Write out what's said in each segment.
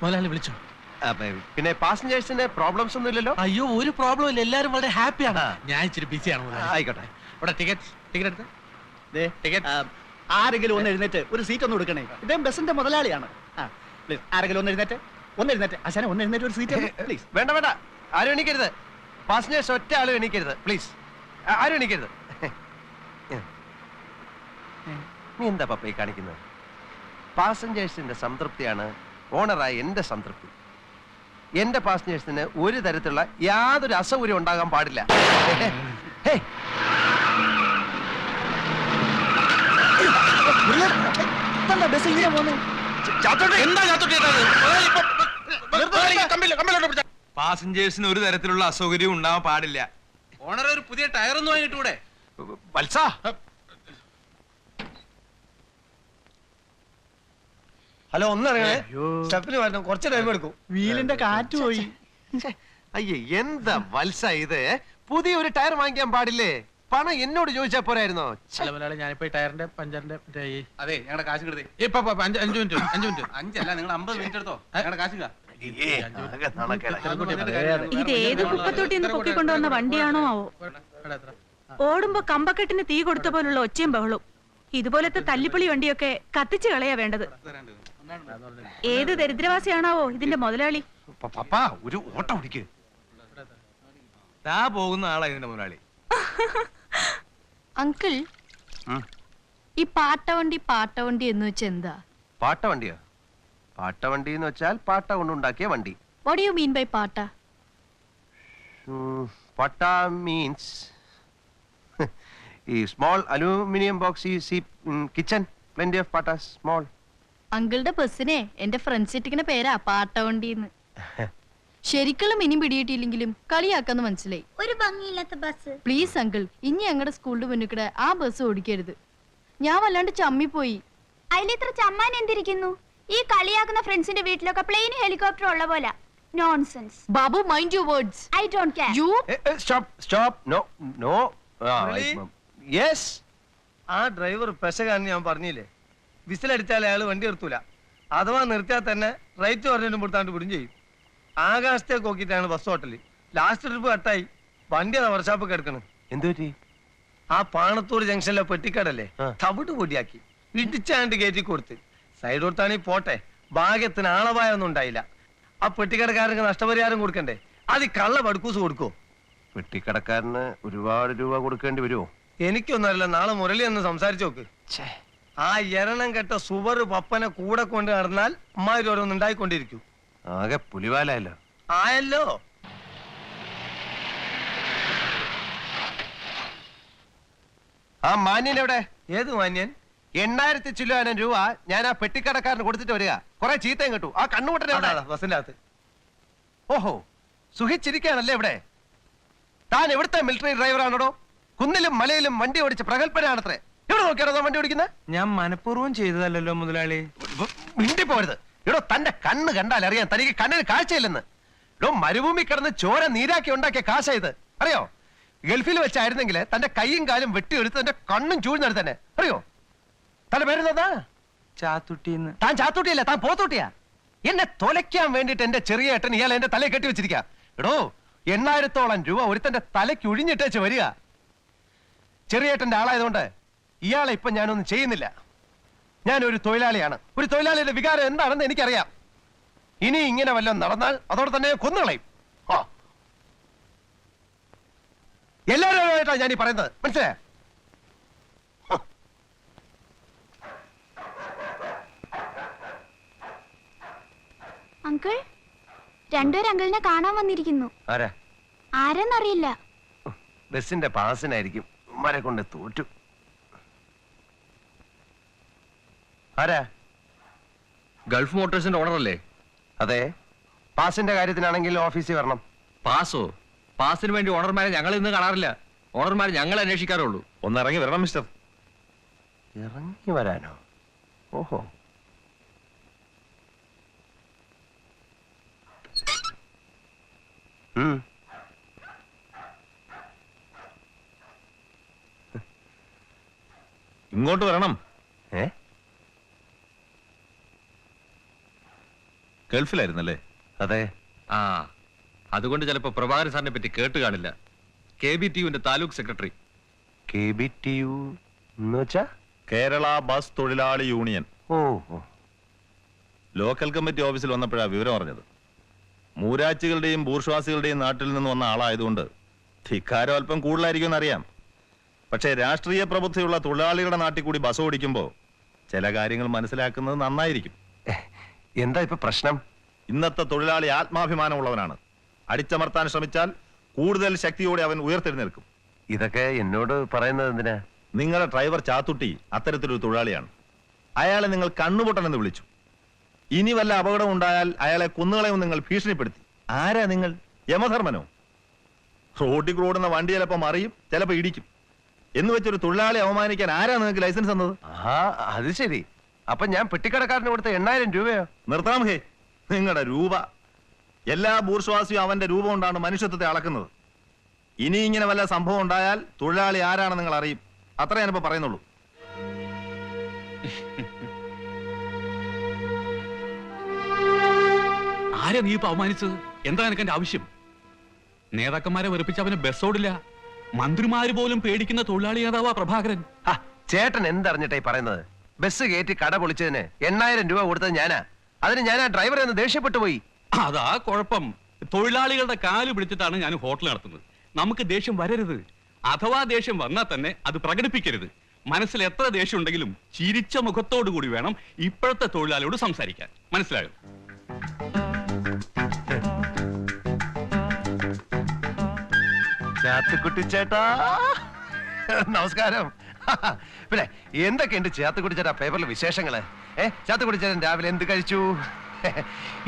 മുതലാളി വിളിച്ചോ? പിന്നെ പാസഞ്ചേഴ്സിന് പ്രോബ്ലംസ് ഒന്നും ഇല്ലല്ലോ? അയ്യോ, ഒരു പ്രോബ്ലം ഇല്ല, എല്ലാരും വളരെ ഹാപ്പിയാണ്. ഞാൻ ഇച്ചിരി ബിസിയാണ്. ആയിക്കോട്ടെ. ഇവിടെ ടിക്കറ്റ് എടുത്ത് ആരെങ്കിലും ഒന്ന് എഴുന്നേറ്റ് ഒരു സീറ്റ് ഒന്ന് കൊടുക്കണേ. ഇദ്ദേഹം ബസിന്റെ മുതലാളിയാണ്. ആരെങ്കിലും ഒന്ന് എഴുന്നേറ്റ് അശാനെ ഒന്ന് എഴുന്നേറ്റ് ഒരു സീറ്റ് പ്ലീസ്. വേണ്ട വേണ്ട, ആരും എണീക്കരുത്. പാസഞ്ചേഴ്സ് ഒറ്റ ആളും എണീക്കരുത് പ്ലീസ്. ആരും എണീക്കരുത്. നീ എന്താ പപ്പ ഈ കാണിക്കുന്നത്? പാസഞ്ചേഴ്സിന്റെ സംതൃപ്തിയാണ് ഓണറായി എന്റെ സംതൃപ്തി. എന്റെ പാസഞ്ചേഴ്സിന് ഒരു തരത്തിലുള്ള യാതൊരു അസൗകര്യം ഉണ്ടാകാൻ പാടില്ല. പാസഞ്ചേഴ്സിന് ഒരു തരത്തിലുള്ള അസൗകര്യവും ഉണ്ടാവാൻ പാടില്ല. ഓണർ ഒരു പുതിയ ടയർ ഒന്ന് വാങ്ങിട്ടൂടെ? വത്സാ, ഹലോ, ഒന്നറിയണേ, സ്റ്റെപ്പിന് വരണം, കുറച്ച് ടൈം എടുക്കും. വീലിന്റെ കാറ്റ് പോയി. അയ്യേ, എന്താ വത്സ ഇത്? പുതിയ ഒരു ടയർ വാങ്ങിക്കാൻ പാടില്ലേ? പണം എന്നോട് ചോദിച്ചാ പോരായിരുന്നോ? ഞാനിപ്പോ ടയറിന്റെ പഞ്ചറിന്റെ അതെ, ഞങ്ങളുടെ കാശ് കിടത്തി. ഇപ്പൊ 5 മിനിറ്റ് 5 നിങ്ങൾ 50 മിനിറ്റ് എടുത്തോ. ഞങ്ങളുടെ കാശ് ഇത് ഏത് കുപ്പത്തൊട്ടിന്ന് പൊക്കിക്കൊണ്ടുവന്ന വണ്ടിയാണോ ആവോ? ഓടുമ്പോ കമ്പക്കെട്ടിന് തീ കൊടുത്ത പോലുള്ള ഒച്ചയും ബഹളും. ഇതുപോലത്തെ തല്ലിപ്പൊളി വണ്ടിയൊക്കെ കത്തിച്ചു കളയാ വേണ്ടത്. ഏത് ദരിദ്രവാസിയാണാവോ ഇതിന്റെ മുതലാളി? ഒരു ഓട്ടം ഓടിക്ക്. പോകുന്ന ആളാ ഇതിന്റെ മുതലാളി. അങ്കിൾ, ഈ പാട്ടവണ്ടി എന്ന് വെച്ചാ എന്താ? പാട്ടവണ്ടിയോ? പാട്ടവണ്ടി എന്ന് വെച്ചാൽ പാട്ട കൊണ്ടുണ്ടാക്കിയ വണ്ടി. What do you mean by പാട്ട? പാട്ട means ഈ small aluminium box you see in kitchen. Plenty of patta small. അങ്കിളുടെ ബസ്സിനെ എന്റെ ഫ്രണ്ട്സ് ഇട്ടിക്കുന്ന പേരാ പാട്ടവണ്ടിന്ന്. ശരിക്കുള്ള മിനി പിടിയിട്ടില്ലെങ്കിലും കളിയാക്കാന്ന് മനസ്സിലായി. ഒരു ഭംഗിയില്ലാത്ത ബസ്. പ്ലീസ് അങ്കിൾ, ഇനി ഞങ്ങളുടെ സ്കൂളിന്റെ മുന്നിൽ ആ ബസ് ഓടിക്കരുത്. ഞാൻ വല്ലാണ്ട് ചമ്മിപ്പോയി. അതിലിത്ര ചമ്മാൻ എന്തിരിക്കുന്നു? ഈ കളിയാക്കുന്ന ഫ്രണ്ട്സിന്റെ വീട്ടിലൊക്കെ പ്ലെയിൻ ഹെലികോപ്റ്റർ ഉള്ള പോലെ. Nonsense. Babu, mind your words. I don't care. You stop. No. Yes. ആ ഡ്രൈവർ പെശകാന്ന് ഞാൻ പറഞ്ഞില്ലേ? വിസിലടിച്ചാൽ അയാൾ വണ്ടി നിർത്തൂല. അഥവാ നിർത്തിയാൽ തന്നെ റൈറ്റ് പറഞ്ഞിട്ടും കൊടുത്താണ്ട് വിടും ചെയ്യും. ആകാശത്തേക്ക് നോക്കിയിട്ടാണ് ബസ് ഹോട്ടല്. ലാസ്റ്റ് ട്രിപ്പ് കട്ടായി, വണ്ടി അതാ വർഷാപ്പ് കിടക്കണം. എന്തു പറ്റി? ആ പാണത്തൂർ ജംഗ്ഷനിലെ പെട്ടിക്കടല്ലേ, തവിട് പൊടിയാക്കി ഇടിച്ചാണ്ട് കയറ്റി കൊടുത്ത്. സൈഡ് കൊടുത്താണെങ്കിൽ പോട്ടെ, ഭാഗ്യത്തിന് ആളപായൊന്നും ഉണ്ടായില്ല. ആ പെട്ടിക്കടക്കാരന് നഷ്ടപരിഹാരം കൊടുക്കണ്ടേ? അത് കള്ള പടുക്കൂസ് കൊടുക്കോ? പെട്ടിക്കടക്കാരന് ഒരുപാട് രൂപ കൊടുക്കേണ്ടി വരുമോ? എനിക്കൊന്നല്ല, നാളെ മുരളി എന്ന് സംസാരിച്ചു നോക്ക്. ആ എരണം കെട്ട സുവർ പപ്പനെ കൂടെ കൊണ്ട് നടന്നാൽ അമ്മാതിരി ഓരോന്ന് ഉണ്ടായിക്കൊണ്ടിരിക്കും. ആകെ പുലിവാലായല്ലോ. ആയല്ലോ. ആ മാന്യൻ എവിടെ? ഏത് മാന്യൻ? 8000 ചില്ലാനം രൂപ ഞാൻ ആ പെട്ടിക്കടക്കാരന് കൊടുത്തിട്ട് വരിക. കുറെ ചീത്തയും കിട്ടു. ആ കണ്ണുകൂട്ടനെ ബസിന്റെ അകത്ത്. ഓഹോ, സുഖിച്ചിരിക്കാണല്ലേ ഇവിടെ? താൻ എവിടുത്തെ മിലിറ്ററി ഡ്രൈവർ ആണോ? കുന്നിലും മലയിലും വണ്ടി ഓടിച്ച് പ്രഗത്ഭനാണത്രേ. എവിടെ നോക്കിയാണോ വണ്ടി ഓടിക്കുന്നത്? ഞാൻ മനഃപൂർവ്വം ചെയ്തതല്ലോ മുതലാളി. മിണ്ടി പോരുത്. എടോ, തന്റെ കണ്ണ് കണ്ടാൽ അറിയാം തനിക്ക് കണ്ണിന് കാഴ്ചയില്ലെന്ന്. എടോ, മരുഭൂമി കിടന്ന് ചോര നീരാക്കി ഉണ്ടാക്കിയ കാശായത് അറിയോ? ഗൾഫിൽ വെച്ചായിരുന്നെങ്കിൽ തന്റെ കൈയും കാലും വെട്ടിയെടുത്ത് തന്റെ കണ്ണും ചൂഴ്ന്നെടുത്ത് തന്നെ. അറിയോ? തന്റെ പേരെന്താ? ചാത്തുട്ടിന്ന്. താൻ ചാത്തൂട്ടിയല്ല, താൻ പോത്തൂട്ടിയാ. എന്നെ തൊലയ്ക്കാൻ വേണ്ടിട്ട് എന്റെ ചെറിയ ഏട്ടൻ ഇയാൾ എന്റെ തലയെ കെട്ടി വെച്ചിരിക്കുക. എടോ, 8000-ഓളം രൂപ ഒരുത്തന്റെ തലയ്ക്ക് ഒഴിഞ്ഞിട്ടേച്ച് വരിക. ചെറിയേട്ടന്റെ ആളായതുകൊണ്ട് ഇയാളെ ഇപ്പൊ ഞാനൊന്നും ചെയ്യുന്നില്ല. ഞാനൊരു തൊഴിലാളിയാണ്. ഒരു തൊഴിലാളിയുടെ വികാരം എന്താണെന്ന് എനിക്കറിയാം. ഇനി ഇങ്ങനെ വല്ലതും നടന്നാൽ അതോടെ തന്നെ കൊന്നുകളയും. എല്ലാവരുമായിട്ടാണ് ഞാനീ പറയുന്നത്, മനസ്സിലായോ? അങ്കിൾ, രണ്ടുപേരും അങ്കിളിനെ കാണാൻ വന്നിരിക്കുന്നു. ആരെന്നറിയില്ല. ബസിന്റെ പാസിനായിരിക്കും. ഉമ്മാരെ കൊണ്ട് തോറ്റു. ആരാ? ഗൾഫ് മോട്ടോഴ്സിന്റെ ഓണർ അല്ലേ? അതെ. പാസിന്റെ കാര്യത്തിനാണെങ്കിൽ ഓഫീസിൽ വരണം. പാസോ? പാസിന് വേണ്ടി ഓണർമാരെ ഞങ്ങൾ ഇന്ന് കാണാറില്ല. ഓണർമാരെ ഞങ്ങൾ അന്വേഷിക്കാറുള്ളൂ. ഒന്ന് ഇറങ്ങി വരണം മിസ്റ്റർ. ഇറങ്ങി വരാനോ? ഓഹോ. ഇങ്ങോട്ട് വരണം. ഏ? ഗൾഫിലായിരുന്നല്ലേ? അതെ. ആ അതുകൊണ്ട് ചിലപ്പോ പ്രഭാകരൻ സാറിനെ പറ്റി കേട്ട് കാണില്ല. KBTUവിന്റെ താലൂക്ക് സെക്രട്ടറി. KBTU എന്ന് വെച്ചാ? കേരള ബസ് തൊഴിലാളി യൂണിയൻ. ഓ ഓ. ലോക്കൽ കമ്മിറ്റി ഓഫീസിൽ വന്നപ്പോഴാ വിവരം അറിഞ്ഞത്. മൂരാച്ചികളുടെയും ബൂർഷ്വാസികളുടെയും നാട്ടിൽ നിന്ന് വന്ന ആളായതുകൊണ്ട് ധിക്കാരം അല്പം കൂടുതലായിരിക്കും എന്നറിയാം. പക്ഷേ രാഷ്ട്രീയ പ്രബുദ്ധിയുള്ള തൊഴിലാളികളുടെ നാട്ടിൽ കൂടി ബസ് ഓടിക്കുമ്പോൾ ചില കാര്യങ്ങൾ മനസ്സിലാക്കുന്നത് നന്നായിരിക്കും. എന്താ ഇപ്പൊ പ്രശ്നം? ഇന്നത്തെ തൊഴിലാളി ആത്മാഭിമാനമുള്ളവനാണ്. അടിച്ചമർത്താൻ ശ്രമിച്ചാൽ കൂടുതൽ ശക്തിയോടെ അവൻ ഉയർത്തെഴുന്നേൽക്കും. ഇതൊക്കെ എന്നോട് പറയുന്നത് എന്തിനാ? നിങ്ങളുടെ ഡ്രൈവർ ചാത്തുട്ടി അത്തരത്തിലൊരു തൊഴിലാളിയാണ്. അയാളെ നിങ്ങൾ കണ്ണുപൊട്ടനെന്ന് വിളിച്ചു. ഇനി വല്ല അപകടം ഉണ്ടായാൽ അയാളെ കൊന്നുകളയും നിങ്ങൾ ഭീഷണിപ്പെടുത്തി. ആരാ നിങ്ങൾ? യമധർമ്മനോ? റോഡിൽ ഓടുന്ന വണ്ടി ചിലപ്പോ മറിയും, ചിലപ്പോ ഇടിക്കും എന്ന് വെച്ചൊരു തൊഴിലാളി അവമാനിക്കാൻ ആരാ നിങ്ങൾക്ക് ലൈസൻസ് തന്നത്? ആ അത് ശരി. അപ്പൊ ഞാൻ പെട്ടിക്കടക്കാരന് കൊടുത്ത 8000 രൂപയോ? നിർത്താം ഹേ നിങ്ങളുടെ രൂപ. എല്ലാ ബൂർഷ്വാസിയും അവന്റെ രൂപം കൊണ്ടാണ് മനുഷ്യത്വത്തെ അളക്കുന്നത്. ഇനി ഇങ്ങനെ വല്ല സംഭവം ഉണ്ടായാൽ തൊഴിലാളി ആരാണെന്ന് നിങ്ങൾ അറിയും. അത്ര ഞാനിപ്പോ പറയുന്നുള്ളൂ. ആരാ നീ ഇപ്പൊ അവമാനിച്ചത്? എന്താ എനിക്ക് എന്റെ ആവശ്യം? നേതാക്കന്മാരെ വെറുപ്പിച്ച് അവന് ബസ്സോടില്ല. മന്ത്രിമാര് പോലും പേടിക്കുന്ന തൊഴിലാളി നേതാവാ പ്രഭാകരൻ. ചേട്ടൻ എന്തറിഞ്ഞിട്ടായി പറയുന്നത്? ബസ് കയറ്റി കട പൊളിച്ചതിന് 8000 രൂപ കൊടുത്തത് ഞാനാ. അതിന് ഞാൻ ആ ഡ്രൈവറെ ഒന്ന് ദേഷ്യപ്പെട്ടു പോയി. അതാ കുഴപ്പം. തൊഴിലാളികളുടെ കാല് പിടിച്ചിട്ടാണ് ഞാൻ ഹോട്ടൽ നടത്തുന്നത്. നമുക്ക് ദേഷ്യം വരരുത്. അഥവാ ദേഷ്യം വന്നാൽ തന്നെ അത് പ്രകടിപ്പിക്കരുത്. മനസ്സിൽ എത്ര ദേഷ്യം ഉണ്ടെങ്കിലും ചിരിച്ച മുഖത്തോടു കൂടി വേണം ഇപ്പോഴത്തെ തൊഴിലാളിയോട് സംസാരിക്കാൻ. മനസ്സിലായോ? ചാത്തുക്കുട്ടി ചേട്ടാ നമസ്കാരം. പിന്നെ എന്തൊക്കെയുണ്ട് ചാത്തുക്കുട്ടി ചേട്ടാ പേപ്പറിലെ വിശേഷങ്ങള്? ചാത്തുക്കുട്ടി ചേട്ടൻ രാവിലെ എന്ത് കഴിച്ചു?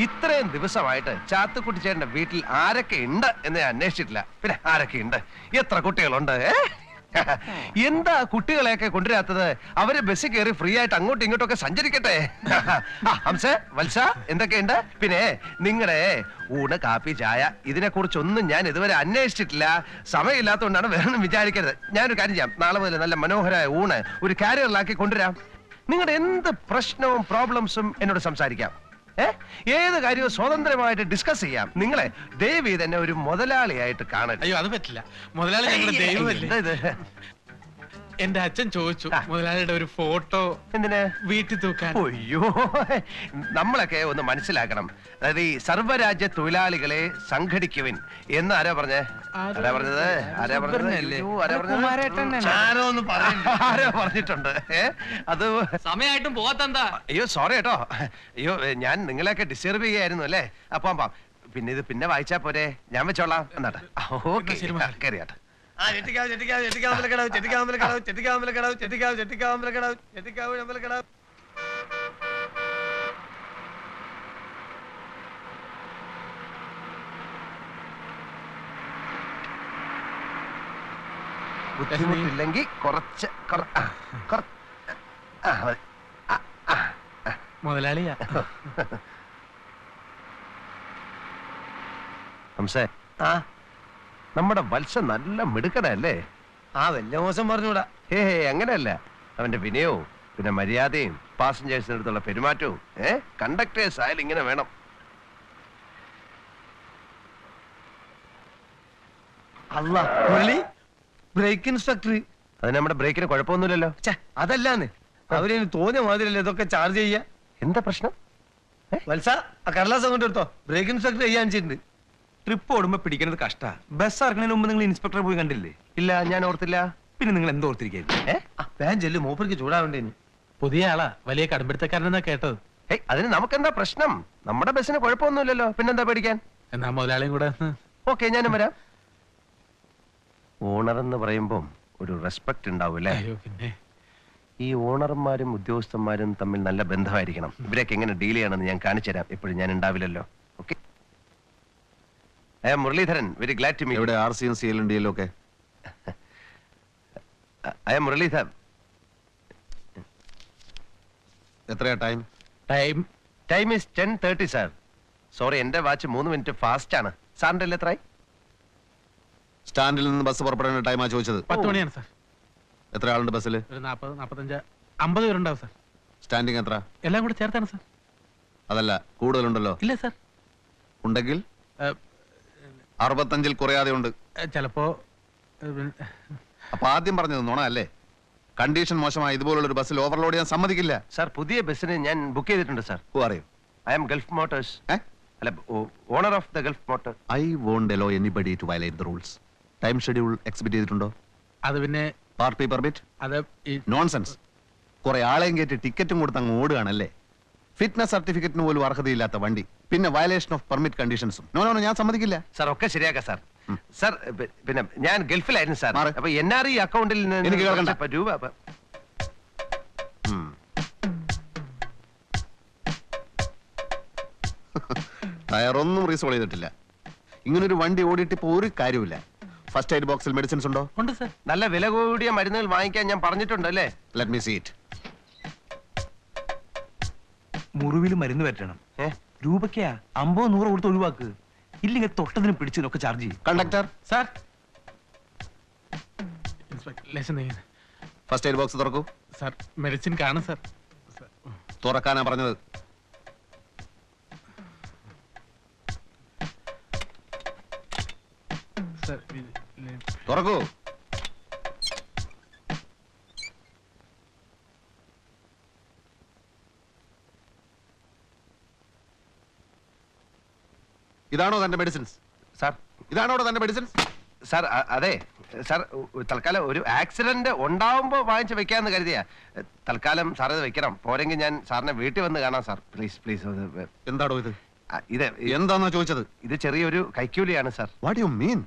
ഇത്രയും ദിവസമായിട്ട് ചാത്തുക്കുട്ടി ചേട്ടന്റെ വീട്ടിൽ ആരൊക്കെ ഉണ്ട് എന്ന് ഞാൻ അന്വേഷിച്ചിട്ടില്ല. പിന്നെ ആരൊക്കെ ഉണ്ട്, എത്ര കുട്ടികളുണ്ട്? എന്താ കുട്ടികളെയൊക്കെ കൊണ്ടുവരാത്തത്? അവര് ബസ്സിൽ കയറി ഫ്രീ ആയിട്ട് അങ്ങോട്ടും ഇങ്ങോട്ടും ഒക്കെ സഞ്ചരിക്കട്ടെ. ഹംസ, വത്സ, എന്തൊക്കെയുണ്ട്? പിന്നെ നിങ്ങളുടെ ഊണ്, കാപ്പി, ചായ ഇതിനെ കുറിച്ചൊന്നും ഞാൻ ഇതുവരെ അന്വേഷിച്ചിട്ടില്ല. സമയമില്ലാത്തതുകൊണ്ടാണ് വേറെ വിചാരിക്കരുത്. ഞാനൊരു കാര്യം ചെയ്യാം, നാളെ മുതൽ നല്ല മനോഹരമായ ഊണ് ഒരു കാരിയറിലാക്കി കൊണ്ടുവരാം. നിങ്ങളുടെ എന്ത് പ്രശ്നവും പ്രോബ്ലംസും എന്നോട് സംസാരിക്കാം. ഏത് കാര്യവും സ്വതന്ത്രമായിട്ട് ഡിസ്കസ് ചെയ്യാം. നിങ്ങളെ ദയവ് തന്നെ ഒരു മുതലാളിയായിട്ട് കാണരുത്. അയ്യോ അത് പറ്റില്ല. മുതലാളി ഞങ്ങളുടെ ദൈവമല്ലേ. എന്റെ അച്ഛൻ ചോദിച്ചു മുതലാളിയുടെ ഒരു ഫോട്ടോ എന്തിന് വീട്ടിൽ തൂക്കാൻ. അയ്യോ, നമ്മളൊക്കെ ഒന്ന് മനസ്സിലാക്കണം. അതായത് ഈ സർവ്വരാജ്യ തൊഴിലാളികളെ സംഘടിക്കുവിൻ എന്ന് ആരാ പറഞ്ഞത്? ആരാ പറഞ്ഞിട്ടുണ്ട്? അത് സമയമായിട്ടും പോകാത്തെന്താ? അയ്യോ സോറി കേട്ടോ. അയ്യോ ഞാൻ നിങ്ങളെയൊക്കെ ഡിസ്റ്റർബ് ചെയ്യായിരുന്നു അല്ലേ. അപ്പം പിന്നെ ഇത് പിന്നെ വായിച്ചാ പോരെ, ഞാൻ വെച്ചോളാം എന്നാട്ടെ. ഓക്കെ കയറിയാട്ടെ. ബുദ്ധിമുട്ടില്ലെങ്കിൽ കുറച്ച് മുതലാളിയാ. ഹംസേ, നമ്മുടെ വത്സ നല്ല മിടുക്കനല്ലേ? വലിയ മോശം പറഞ്ഞൂടാ. അങ്ങനെയല്ല, അവന്റെ വിനയവും പിന്നെ മര്യാദയും പാസഞ്ചേഴ്സിന് അടുത്തുള്ള പെരുമാറ്റവും കണ്ടക്ടേഴ്സ് ആയാലും ഇങ്ങനെ വേണം. Brake inspector. അത് നമ്മുടെ ബ്രേക്കിന് കുഴപ്പമൊന്നുമില്ലല്ലോ. അതല്ലാന്ന് അവര് തോന്നിയ മാതിരിയല്ലേ ഇതൊക്കെ ചാർജ് ചെയ്യാ. എന്താ പ്രശ്നം? വത്സ, ആ കടലാസ് അങ്ങോട്ട് എടുത്തോ. ബ്രേക്ക് ഇൻസ്പെക്ടർ ചെയ്യാൻ വെച്ചിട്ടുണ്ട്. ട്രിപ്പ് ഓടുമ്പോ പിടിക്കുന്നത് കഷ്ടാ. ബസ് ഇറങ്ങുന്നതിന് മുമ്പ് നിങ്ങൾ ഇൻസ്പെക്ടറെ പോയി കണ്ടില്ലേ? ഇല്ല, ഞാൻ ഓർത്തില്ല. പിന്നെ നിങ്ങൾ എന്തോ ഓർത്തിരിക്കുന്നു? വേൻ ചെല്ലു, മൂപ്പർക്ക് ചൂടാവേണ്ടേന്. പുതിയ ആളാ, വലിയ കടുംപിടുത്തക്കാരനെന്നാ കേട്ടത്. അതിന് നമുക്കെന്താ പ്രശ്നം? നമ്മുടെ ബസ്സിന് കുഴപ്പമൊന്നുമില്ലല്ലോ, പിന്നെന്താ പേടിക്കാൻ? എന്നാ മുതലാളിയും കൂടെ ഓക്കെ, ഞാനും വരാം. ഓണർ എന്ന് പറയുമ്പം ഒരു റെസ്പെക്ട് ഉണ്ടാവും അല്ലേ? പിന്നെ ഈ ഓണർമാരും ഉദ്യോഗസ്ഥന്മാരും തമ്മിൽ നല്ല ബന്ധമായിരിക്കണം. ഇവരൊക്കെ എങ്ങനെ ഡീൽ ചെയ്യണമെന്ന് ഞാൻ കാണിച്ചു തരാം. എപ്പോഴും ഞാൻ ഉണ്ടാവില്ലല്ലോ. Okay, I am Muraleedharan. Very glad to meet. ഇവിടെ RCM CL ഒക്കെ. I am Muraleedharan. എത്രയാ time? Time is 10:30 sir. Sorry, എന്റെ വാച്ച് 3 മിനിറ്റ് ഫാസ്റ്റ് ആണ്. സാറിന്റെ എത്രയായി? സ്റ്റാൻഡിൽ നിന്ന് ബസ് പുറപ്പെടേണ്ട ടൈമാ ചോദിച്ചത്. 10 മണിയാണ് സാർ. എത്ര ആളുണ്ട് ബസ്സിൽ? ഒരു 40-45. 50 പേരുണ്ടാവും സാർ. സ്റ്റാൻഡിങ് എത്ര? എല്ലാം കൂടെ ചേർത്താണ് സാർ. അതല്ല, കൂടുതലുണ്ടല്ലോ? ഇല്ല സാർ. ഉണ്ടെങ്കിൽ 65-ൽ കുറയാതെ ഉണ്ട്. ചിലപ്പോ അപ്പൊ ആദ്യം പറഞ്ഞത് നുണ അല്ലേ? കണ്ടീഷൻ മോശമായി ഇതുപോലുള്ള ഒരു ബസ്സിൽ ഓവർലോഡ് ചെയ്യാൻ സമ്മതിക്കില്ല. സാർ, പുതിയ ബസ്സിന് ഞാൻ ബുക്ക് ചെയ്തിട്ടുണ്ട് സാർ. അറിയും. I am Gulf motors. അല്ല, owner of the Gulf motor. I won't allow anybody to violate the rules. Time schedule exhibit ചെയ്തിട്ടുണ്ടോ? അത് പിന്നെ പാർട്ടി പെർമിറ്റ്? അത് നോൺസെൻസ്. കുറെ ആളെയും കയറ്റി ടിക്കറ്റും കൊടുത്ത് അങ്ങ് ഓടുകയാണല്ലേ. ഫിറ്റ്നസ് സർട്ടിഫിക്കറ്റിന് പോലും അർഹതയില്ലാത്ത വണ്ടി, പിന്നെ വയലേഷൻ ഓഫ് പെർമിറ്റ് കണ്ടീഷൻസും. നോ, ഞാൻ സമ്മതിക്കില്ല. സാർ, ഒക്കെ ശരിയാക്കാം സാർ. സാർ, പിന്നെ ഞാൻ ഗൾഫിലായിരുന്നു സാർ. അപ്പൊ NRE അക്കൗണ്ടിൽ എനിക്ക് കേൾക്കണ്ട. രൂപ ടയറൊന്നും റീസോൾവ് ചെയ്തിട്ടില്ല. ഇങ്ങനൊരു വണ്ടി ഓടിയിട്ട് ഇപ്പൊ ഒരു കാര്യമില്ല. ഫസ്റ്റ് എയ്ഡ് ബോക്സിൽ മെഡിസിൻസ് ഉണ്ടോ? ഉണ്ട് സാർ. നല്ല വില കൂടിയ മരുന്നുകൾ വാങ്ങിക്കാൻ ഞാൻ പറഞ്ഞിട്ടുണ്ട് അല്ലേ? Let me see it. മുറിവിൽ മരുന്ന് പറ്റണം. രൂപയ്ക്കാ 50-100 കൊടുത്ത് ഒഴിവാക്ക്. ഇല്ലെങ്കിൽ തൊട്ടതിനും പിടിച്ചതിനൊക്കെ ചാർജ് ചെയ്യും. Conductor sir. ഇൻസ്പെക്ടർ ലേശം നീങ്ങ്. ഫസ്റ്റ് എയ്ഡ് ബോക്സ് തുറക്കൂ. സാർ, മെഡിസിൻ കാണും സാർ. തുറക്കാനാ പറഞ്ഞത്. സാർ, തുറക്കൂ. ഇതാണോ തന്റെ മെഡിസിൻസ്? സാർ, ഇതാണോ തന്റെ മെഡിസിൻസ്? സാർ, അതെ സാർ. തൽക്കാലം ഒരു ആക്സിഡന്റ് ഉണ്ടാവുമ്പോ വാങ്ങിച്ച് വെക്കാന്ന് കരുതിയാ. തൽക്കാലം സാർ ഇത് വെക്കണം. പോരെങ്കിൽ ഞാൻ സാറിനെ വീട്ടിൽ വന്ന് കാണാം സാർ. Please please. എന്താണോ ഇത്? ഇത് എന്താന്നാ ചോദിച്ചത്? ഇത് ചെറിയൊരു കൈക്കൂലിയാണ് സാർ. What you mean?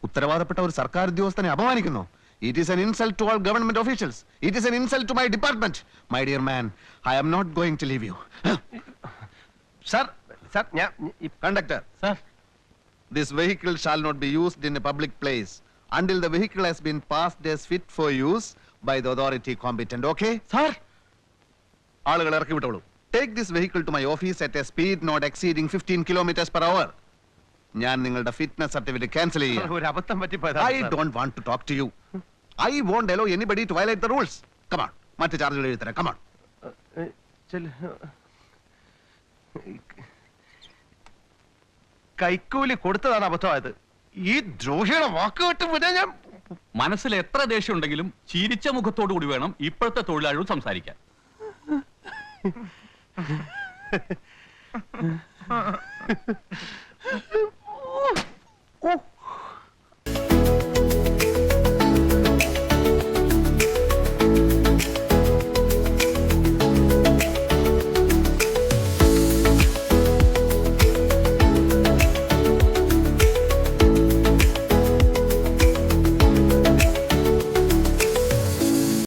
ഉത്തരവാദപ്പെട്ട ഒരു സർക്കാർ ഉദ്യോഗസ്ഥനെ അപമാനിക്കുന്നു. It is an insult to all government officials. It is an insult to my department. My dear man, I am not going to leave you. Sir, sir, ഞാൻ Conductor, sir. this vehicle shall not be used in a public place until the vehicle has been passed as fit for use by the authority competent. Okay? Sir. ആളുകൾ ഇറക്കി വിട്ടോളൂ. Take this vehicle to my office at a speed not exceeding 15 kilometers per hour. ഞാൻ നിങ്ങളുടെ fitness certificate cancel ചെയ്യാം. ഒരു അബദ്ധം I don't want to talk to you. I won't allow anybody to violate the rules. Come on. മറ്റു ചാർജുകൾ എഴുതരാം. Come on. കൈക്കൂലി കൊടുത്തതാണ് അബദ്ധമായത്. ഈ ദ്രോഹിയുടെ വാക്ക് കേട്ട് പിന്നെ ഞാൻ മനസ്സിൽ എത്ര ദേഷ്യം ഉണ്ടെങ്കിലും ചിരിച്ച മുഖത്തോടു കൂടി വേണം ഇപ്പോഴത്തെ തൊഴിലാളികൾ സംസാരിക്കാൻ.